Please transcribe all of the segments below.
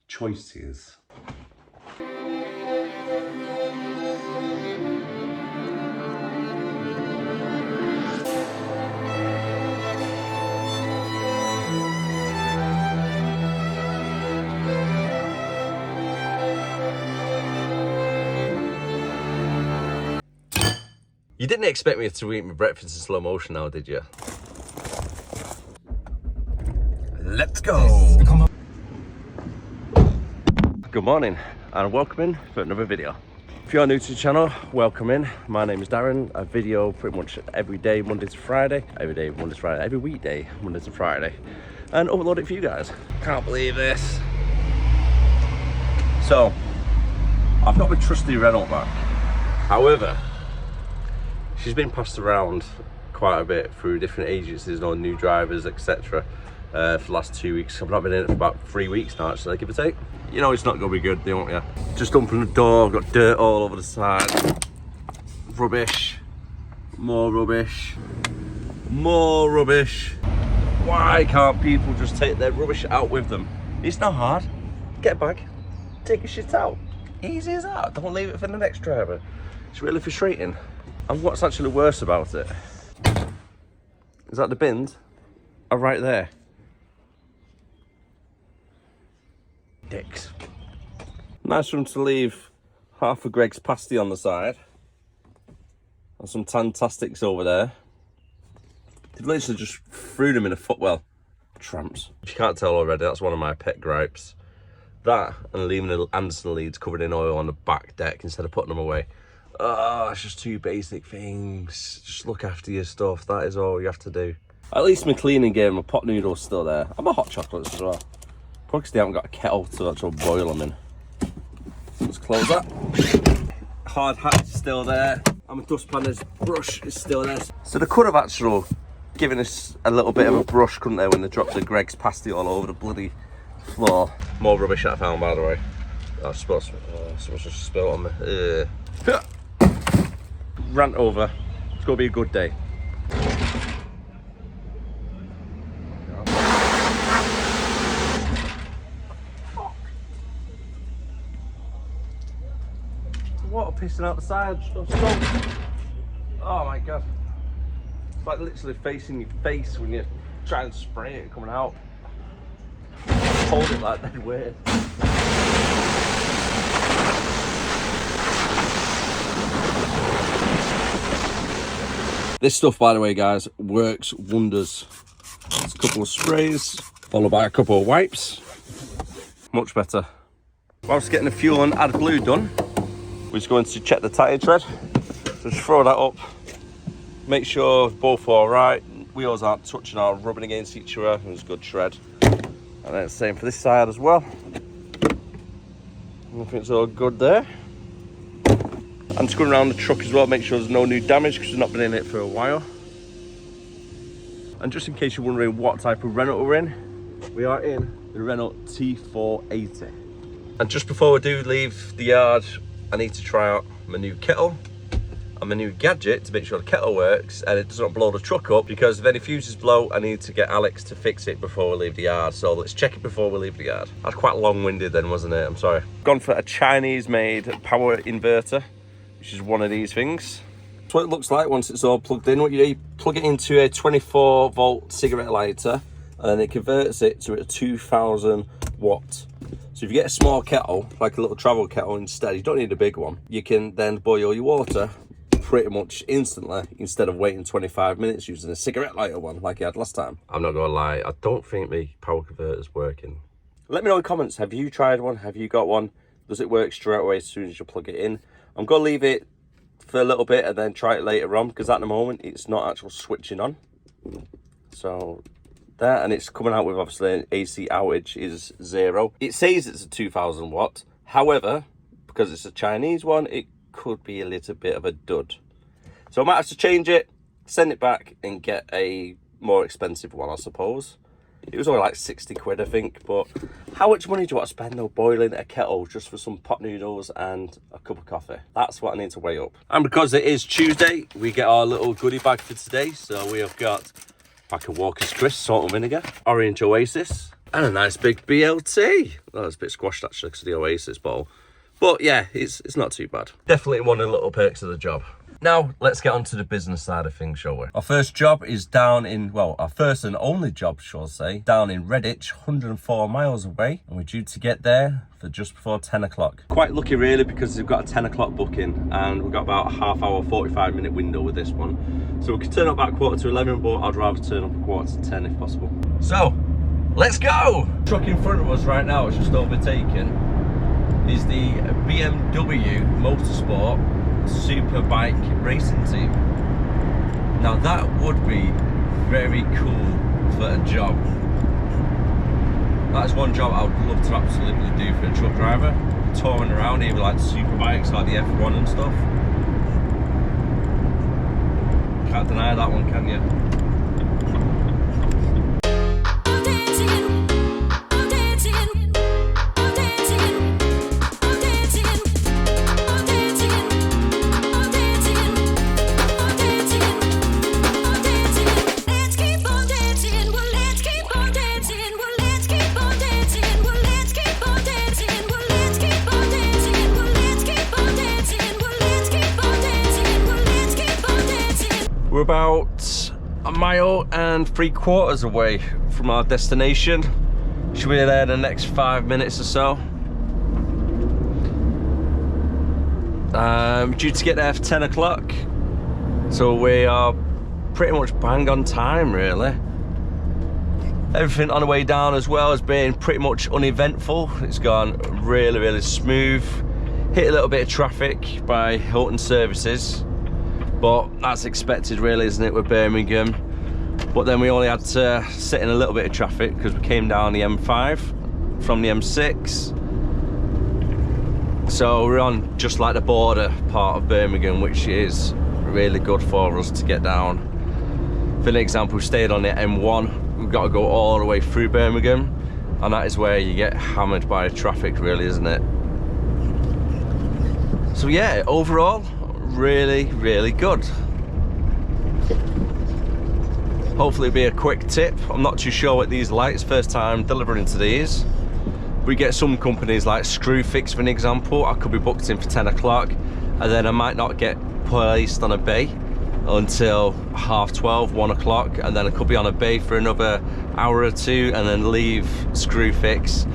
Choices. You didn't expect me to eat my breakfast in slow motion now, did you? Let's go! Good morning and welcome in for another video. If you are new to the channel, welcome in. My name is Darren. I video pretty much every day, Monday to Friday. Every weekday, Monday to Friday. And upload it for you guys. Can't believe this. So, I've got my trusty Renault back. However, she's been passed around quite a bit through different agencies on new drivers, etc. For the last 2 weeks. I've not been in it for about 3 weeks now, actually, give or take. You know it's not going to be good, don't you? Just open the door, got dirt all over the side. Rubbish. More rubbish. More rubbish. Why can't people just take their rubbish out with them? It's not hard. Get a bag, take your shit out. Easy as that. Don't leave it for the next driver. It's really frustrating. And what's actually worse about it is that the bins are right there. Dicks. Nice room to leave half of Greg's pasty on the side. And some Tantastics over there. They literally just threw them in a footwell. Tramps. If you can't tell already, that's one of my pet gripes. That and leaving the Anderson leads covered in oil on the back deck instead of putting them away. Oh, it's just two basic things. Just look after your stuff. That is all you have to do. At least my cleaning gear and my pot noodles still there. And my hot chocolates as well. Probably because they haven't got a kettle to actually boil them in. Let's close that. Hard hat is still there. And my dustpanner's brush is still there. So they could have actually given us a little bit of a brush, couldn't they, when they dropped the Greg's pasty all over the bloody floor. More rubbish I found, by the way. I suppose someone's just spilled on me. Rant over. It's going to be a good day. Water pissing out the side. Oh my god. It's like literally facing your face when you try and spray it coming out. Hold it like that weird. This stuff, by the way, guys, works wonders. It's a couple of sprays, followed by a couple of wipes. Much better. Whilst getting the fuel and AdBlue done, we're just going to check the tyre tread. So just throw that up. Make sure both are all right. Wheels aren't touching or rubbing against each other. There's a good tread. And then the same for this side as well. Nothing's all good there. I'm just going around the truck as well, make sure there's no new damage because we've not been in it for a while. And just in case you're wondering what type of Renault we're in, we are in the Renault T480. And just before we do leave the yard, I need to try out my new kettle and my new gadget to make sure the kettle works and it doesn't blow the truck up, because if any fuses blow, I need to get Alex to fix it before we leave the yard. So let's check it before we leave the yard. That's quite long-winded then, wasn't it? I'm sorry. Gone for a Chinese-made power inverter, which is one of these things. That's what it looks like once it's all plugged in. What you do, you plug it into a 24-volt cigarette lighter, and then it converts it to a 2,000 watt. So if you get a small kettle, like a little travel kettle instead, you don't need a big one, you can then boil your water pretty much instantly instead of waiting 25 minutes using a cigarette lighter one like you had last time. I'm not gonna lie, I don't think the power converter's working. Let me know in the comments, have you tried one? Have you got one? Does it work straight away as soon as you plug it in? I'm gonna leave it for a little bit and then try it later on, because at the moment it's not actually switching on. So there, and it's coming out with obviously an AC outage is 0. It says it's a 2,000 watt. However, because it's a Chinese one, it could be a little bit of a dud. So I might have to change it, send it back and get a more expensive one, I suppose. It was only like 60 quid, I think, but how much money do you want to spend though boiling a kettle just for some pot noodles and a cup of coffee? That's what I need to weigh up. And because it is Tuesday, we get our little goodie bag for today. So we have got pack of Walker's Crisp, salt and vinegar, orange Oasis, And a nice big BLT. Well, it's a bit squashed actually because of the Oasis bottle. But yeah, it's not too bad. Definitely one of the little perks of the job. Now, let's get on to the business side of things, shall we? Our first job is down in, well, our first and only job, shall I say, down in Redditch, 104 miles away. And we're due to get there for just before 10 o'clock. Quite lucky really, because we've got a 10 o'clock booking and we've got about a half hour, 45-minute window with this one. So we could turn up about 10:45, but I'd rather turn up at 10:15 if possible. So, let's go! The truck in front of us right now is just overtaken. Is the BMW Motorsport Superbike racing team. Now that would be very cool for a job. That's one job I would love to absolutely do for a truck driver. Touring around, either like superbikes, like the F1 and stuff. Can't deny that one, can you? We're about 1.75 miles away from our destination. Should be there in the next 5 minutes or so. Due to get there for 10 o'clock. So we are pretty much bang on time really. Everything on the way down as well has been pretty much uneventful. It's gone really, really smooth. Hit a little bit of traffic by Hilton Services. But that's expected really, isn't it, with Birmingham? But then we only had to sit in a little bit of traffic because we came down the M5 from the M6. So we're on just like the border part of Birmingham, which is really good for us to get down. For an example, we stayed on the M1. We've got to go all the way through Birmingham. And that is where you get hammered by traffic really, isn't it? So yeah, overall, really, really good. Hopefully it'll be a quick tip. I'm not too sure what these lights, first time delivering to these. We get some companies like Screwfix for an example. I could be booked in for 10 o'clock and then I might not get placed on a bay until 12:30, 1 o'clock, and then I could be on a bay for another hour or two and then leave Screwfix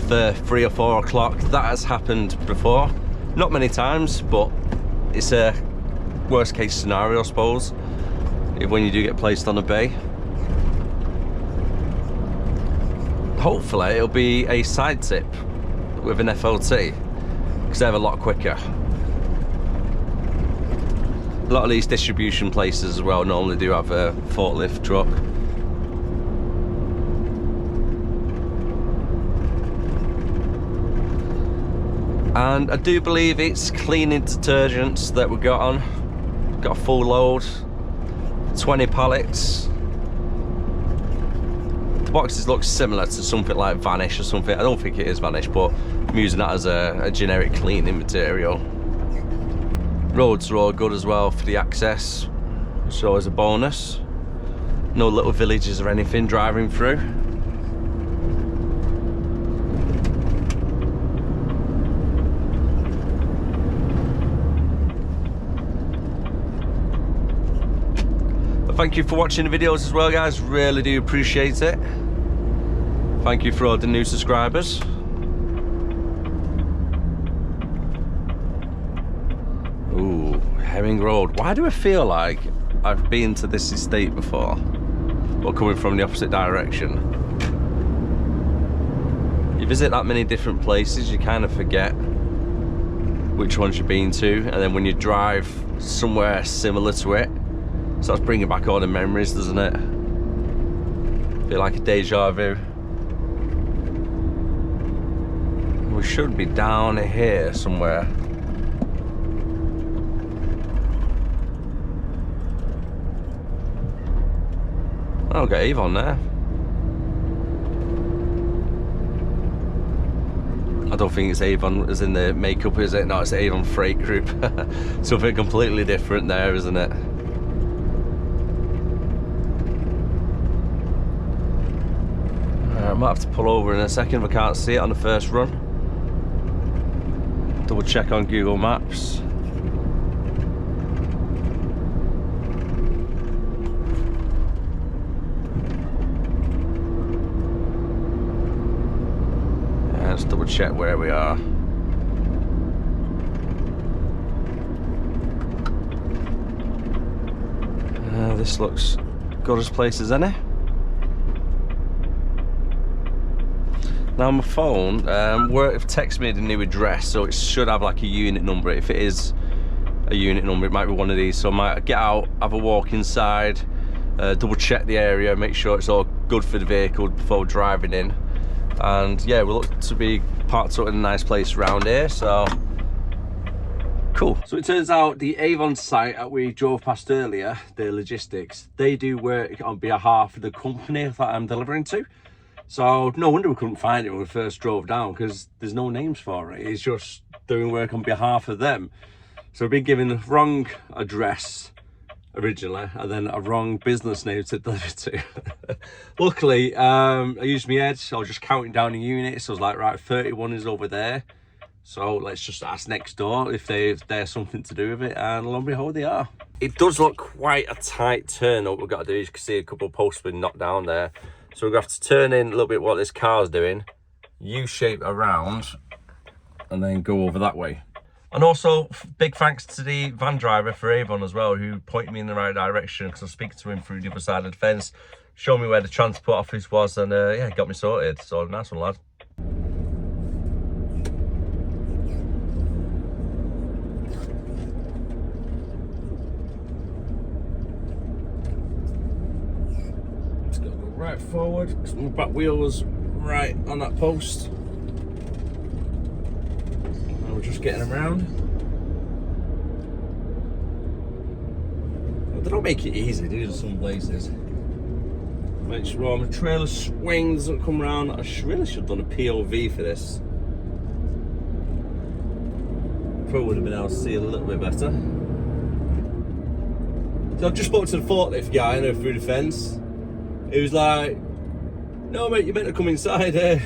for 3 or 4 o'clock. That has happened before. Not many times, but it's a worst case scenario, I suppose, when you do get placed on a bay. Hopefully it'll be a side tip with an FLT, because they're a lot quicker. A lot of these distribution places as well normally do have a forklift truck. And I do believe it's cleaning detergents that we got on. Got a full load, 20 pallets. The boxes look similar to something like Vanish or something. I don't think it is Vanish, but I'm using that as a generic cleaning material. Roads are all good as well for the access, so as a bonus. No little villages or anything driving through. Thank you for watching the videos as well, guys. Really do appreciate it. Thank you for all the new subscribers. Ooh, Hemming Road. Why do I feel like I've been to this estate before, but coming from the opposite direction? You visit that many different places, you kind of forget which ones you've been to, and then when you drive somewhere similar to it, starts bringing back all the memories, doesn't it? Feel like a deja vu. We should be down here somewhere. I'll get Avon there. I don't think it's Avon as in the makeup, is it? No, it's Avon Freight Group. Something completely different there, isn't it? I might have to pull over in a second if I can't see it on the first run. Double check on Google Maps. Yeah, let's double check where we are. This looks good as place as any. Now my phone, where it texts me the new address, so it should have like a unit number. If it is a unit number, it might be one of these. So I might get out, have a walk inside, double check the area, make sure it's all good for the vehicle before driving in. And yeah, we look to be parked up in a nice place around here, so cool. So it turns out the Avon site that we drove past earlier, the logistics, they do work on behalf of the company that I'm delivering to. So no wonder we couldn't find it when we first drove down, because there's no names for it. It's just doing work on behalf of them. So we've been given the wrong address originally, and then a wrong business name to deliver to. Luckily, I used my head, so I was just counting down the units. So I was like, right, 31 is over there. So let's just ask next door if there's something to do with it, and lo and behold, they are. It does look quite a tight turn. What we've got to do is you can see a couple of posts been knocked down there. So we're going to have to turn in a little bit what this car's doing, U-shape around, and then go over that way. And also, big thanks to the van driver for Avon as well, who pointed me in the right direction, because I was speaking to him through the other side of the fence, showed me where the transport office was, and yeah, got me sorted. So nice one, lad. Right forward, because my back wheel was right on that post. And we're just getting around. Well, they don't make it easy, do they, some places? Make sure my trailer swing doesn't come round. I really should have done a POV for this. Probably would have been able to see a little bit better. So I've just spoke to the forklift guy, through the fence. He was like, no mate, you're meant to come inside here.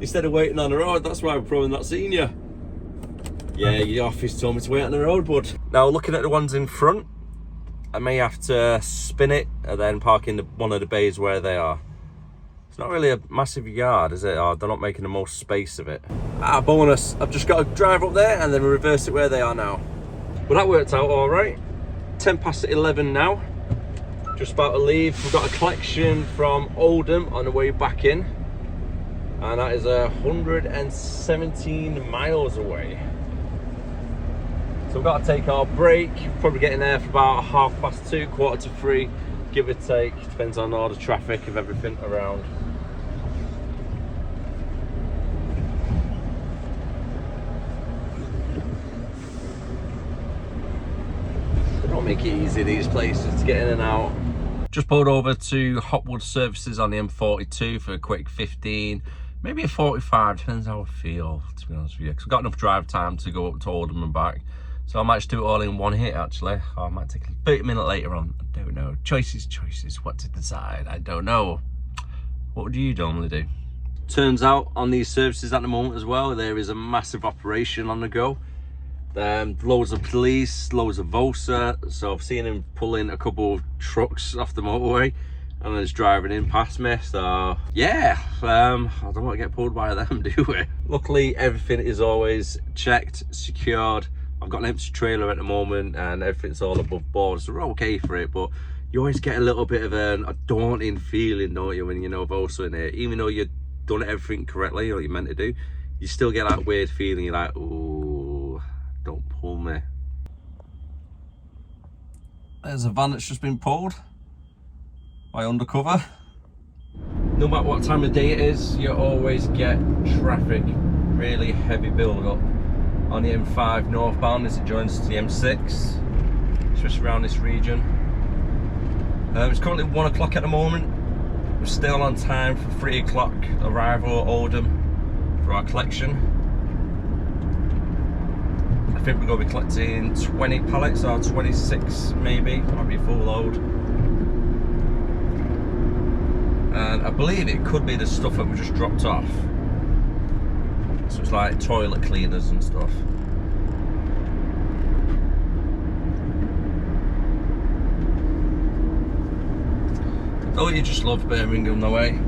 Instead of waiting on the road, that's why we're probably not seeing you. Yeah, your office told me to wait on the road, bud. Now looking at the ones in front, I may have to spin it and then park in one of the bays where they are. It's not really a massive yard, is it? Or they're not making the most space of it. Ah, bonus. I've just got to drive up there and then reverse it where they are now. Well, that worked out all right. 11:10 now. Just about to leave. We've got a collection from Oldham on the way back in, and that is 117 miles away. So we've got to take our break. Probably getting there for about 2:30, 3:15, give or take. Depends on all the traffic of everything around. They don't make it easy, these places, to get in and out. Just pulled over to Hotwood Services on the M42 for a quick 15, maybe a 45, depends how I feel, to be honest with you. Because I've got enough drive time to go up to Oldham and back. So I might just do it all in one hit, actually. Or I might take a 30-minute later on. I don't know. Choices, what to decide. I don't know. What do you normally do? Turns out on these services at the moment as well, there is a massive operation on the go. Loads of police, loads of VOSA, so I've seen him pulling a couple of trucks off the motorway and then just driving in past me, so yeah, I don't want to get pulled by them, do we? Luckily, everything is always checked, secured. I've got an empty trailer at the moment and everything's all above board, so we're okay for it, but you always get a little bit of a daunting feeling, don't you, when you know VOSA in it, even though you've done everything correctly, like you're meant to do, you still get that weird feeling, you're like, ooh, don't pull me. There's a van that's just been pulled by undercover. No matter what time of day it is, you always get traffic, really heavy build up on the M5 northbound as it joins the M6, just around this region. It's currently 1 o'clock at the moment. We're still on time for 3 o'clock arrival at Oldham for our collection. I think we're going to be collecting 20 pallets or 26 maybe, might be a full load. and I believe it could be the stuff that we just dropped off. So it's like toilet cleaners and stuff. Oh, you just love Birmingham, the way.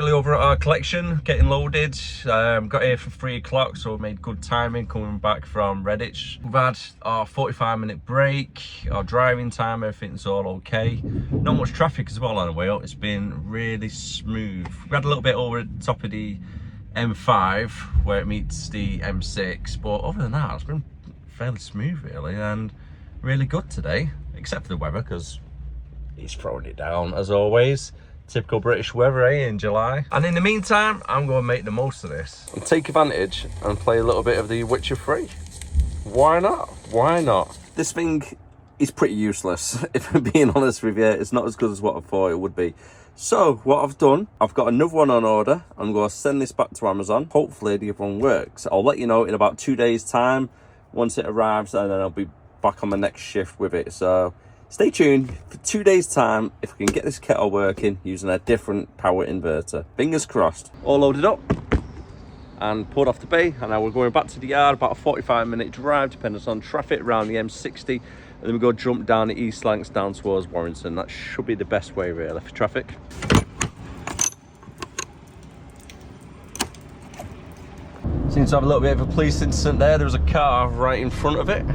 Over at our collection, getting loaded. Got here for 3 o'clock, so we made good timing coming back from Redditch. We've had our 45-minute break, our driving time, everything's all okay. Not much traffic as well on the way up. It's been really smooth. We had a little bit over the top of the M5 where it meets the M6, but other than that, it's been fairly smooth really, and really good today, except for the weather because he's throwing it down as always. Typical British weather, eh, in July. And in the meantime, I'm going to make the most of this and take advantage and play a little bit of the Witcher 3. Why not? Why not? This thing is pretty useless, if I'm being honest with you. It's not as good as what I thought it would be. So, what I've done, I've got another one on order. I'm going to send this back to Amazon. Hopefully, the other one works. I'll let you know in about 2 days' time once it arrives, and then I'll be back on my next shift with it. So, stay tuned for 2 days' time if we can get this kettle working using a different power inverter. Fingers crossed. All loaded up and pulled off the bay, and now we're going back to the yard. About a 45-minute drive, depending on traffic, around the M60, and then we go jump down the East Lancs down towards Warrington. That should be the best way really for traffic. Seems to have a little bit of a police incident there. There was a car right in front of it.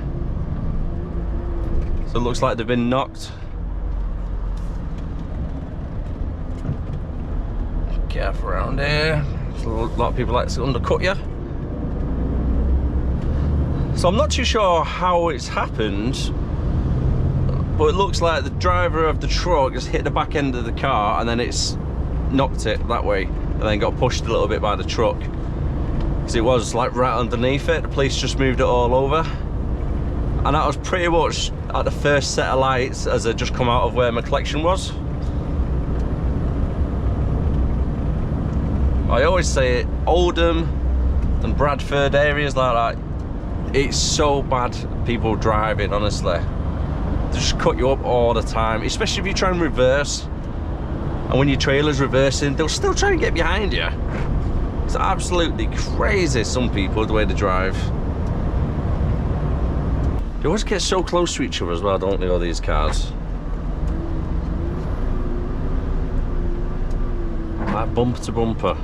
So it looks like they've been knocked. Careful around here. There's a lot of people like to undercut you. So I'm not too sure how it's happened, but it looks like the driver of the truck has hit the back end of the car and then it's knocked it that way and then got pushed a little bit by the truck. Because it was like right underneath it. The police just moved it all over. And that was pretty much at the first set of lights as I just come out of where my collection was. I always say it, Oldham and Bradford areas like that, it's so bad people driving, honestly. They just cut you up all the time, especially if you try and reverse. And when your trailer's reversing, they'll still try and get behind you. It's absolutely crazy, some people, the way they drive. They always get so close to each other as well, don't they, all these cars? Like bumper to bumper.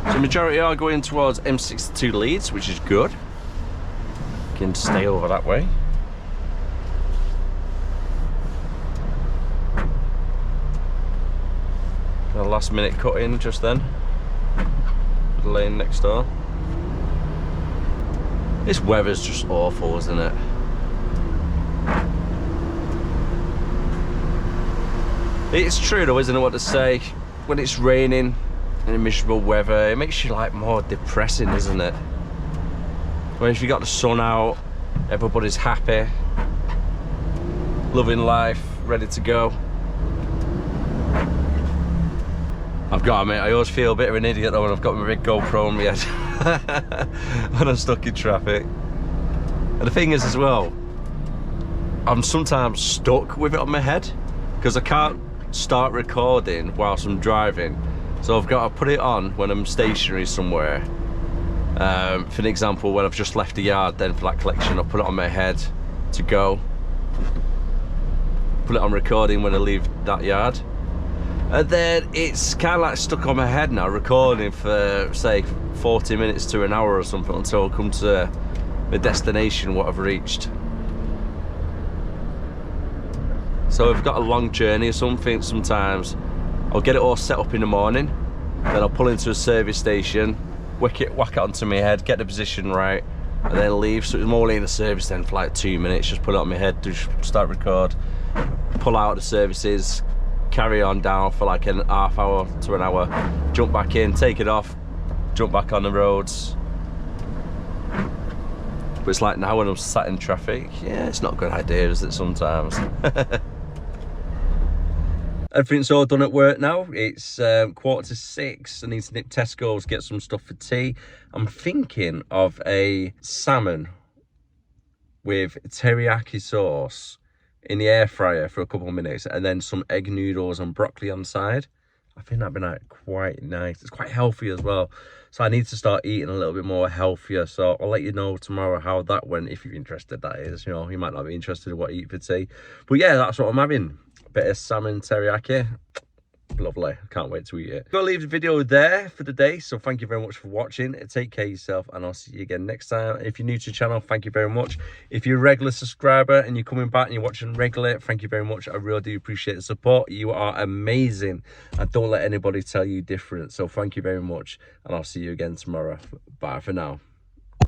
So the majority are going towards M62 Leeds, which is good. Can stay over that way. A last minute cut in just then. The lane next door. This weather's just awful, isn't it? It's true though, isn't it, what to say? When it's raining and miserable weather, it makes you like more depressing, isn't it? When if you got the sun out, everybody's happy, loving life, ready to go. I've got to admit, I always feel a bit of an idiot though when I've got my big GoPro on my head when I'm stuck in traffic. And the thing is as well, I'm sometimes stuck with it on my head because I can't start recording whilst I'm driving. So I've got to put it on when I'm stationary somewhere. For an example, when I've just left the yard then for that collection, I'll put it on my head to go. Put it on recording when I leave that yard. And then it's kind of like stuck on my head now, recording for, say, 40 minutes to an hour or something until I come to the destination, what I've reached. So I've got a long journey or something, sometimes I'll get it all set up in the morning, then I'll pull into a service station, whack it onto my head, get the position right, and then leave. So it's more in the service then for like 2 minutes, just put it on my head, just start record, pull out the services, carry on down for like an half hour to an hour, jump back in, take it off, jump back on the roads. But it's like now when I'm sat in traffic, yeah, it's not a good idea, is it, sometimes? Everything's all done at work now. It's 5:45. I need to nip Tesco's, get some stuff for tea. I'm thinking of a salmon with teriyaki sauce in the air fryer for a couple of minutes, and then some egg noodles and broccoli on the side. I think that'd be like quite nice. It's quite healthy as well, so I need to start eating a little bit more healthier. So I'll let you know tomorrow how that went, if you're interested, that is. You know, you might not be interested in what I eat for tea, but yeah, that's what I'm having. A bit of salmon teriyaki. Lovely, can't wait to eat it. I'm gonna leave the video there for the day, so thank you very much for watching. Take care of yourself, and I'll see you again next time. If you're new to the channel, thank you very much. If you're a regular subscriber and you're coming back and you're watching regular, thank you very much. I really do appreciate the support. You are amazing, and don't let anybody tell you different. So thank you very much, and I'll see you again tomorrow. Bye for now.